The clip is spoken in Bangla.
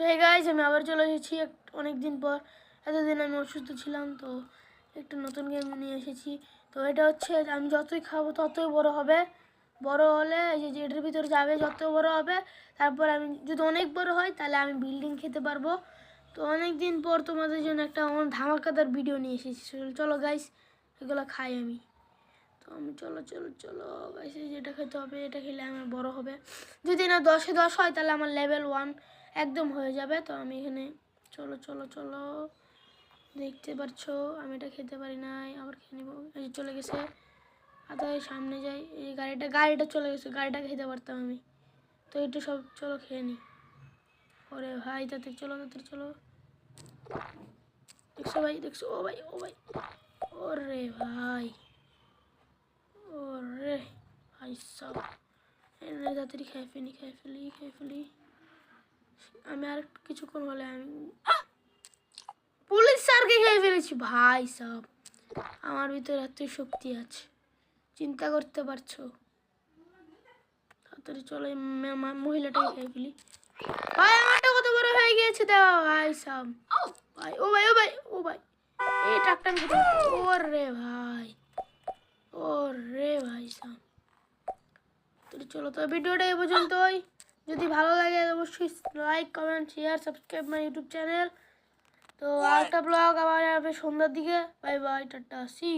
তো এই গাইজ আমি আবার চলে এসেছি অনেক দিন পর। এতদিন আমি অসুস্থ ছিলাম, তো একটু নতুন গেম নিয়ে এসেছি। তো এটা হচ্ছে আমি যতই খাবো ততই বড় হবে। বড় হলে এই যে এটার ভিতরে যাবে, যত বড় হবে তারপর আমি যদি অনেক বড় হয় তাহলে আমি বিল্ডিং খেতে পারবো। তো অনেক দিন পর তোমাদের জন্য একটা আমার ধামাকাদার ভিডিও নিয়ে এসেছি। চলো গাইস, এগুলো খাই আমি। তো আমি চলো চলো চলো গাইস, যেটা খেতে হবে, এটা খেলে আমার বড় হবে। যদি না 10-এ 10 হয় তাহলে আমার লেভেল 1 একদম হয়ে যাবে। তো আমি এখানে চলো চলো চলো, দেখতে পারছো আমি এটা খেতে পারি নাই, আবার খেয়ে নিবো। এই চলে গেছে, আদায় সামনে যাই। এই গাড়িটা চলে গেছে, গাড়িটা খেতে পারতাম আমি। তো এটা সব চলো খেয়ে নিই। ওরে ভাই তাড়াতাড়ি চলো, তাড়াতাড়ি চলো। দেখছো ভাই, দেখছো? ও ভাই, ও ভাই, ওরে ভাই, ওরে ভাই সব তাড়াতাড়ি খেয়ে ফেলি, খেয়ে ফেলি, খেয়ে ফেলি। আমি আর কিছুক্ষণ হলে আমি পুলিশ স্যারকে খেয়ে ফেলেছি ভাই সব। আমার ভিতরে এত শক্তি আছে, চিন্তা করতে পারছো? তাড়াতাড়ি চলো, মহিলাটাকে খেয়ে ফেলি। ভাই আমারটা কত বড় হয়ে গিয়েছে দেওয়া ভাই সব। ভাই ও ভাই, ও ভাই, ও ভাই, এই ট্রাকটা আমি খেতে পারবো। ওরে ভাই, ওরে ভাই সব। চলো তো ভিডিওটা এই পর্যন্তই। যদি ভালো লাগে অবশ্যই like, comment, share, subscribe my YouTube channel. তো আরেকটা ব্লগ আবার আসবে সন্ধ্যার দিকে। Bye bye, tata, C.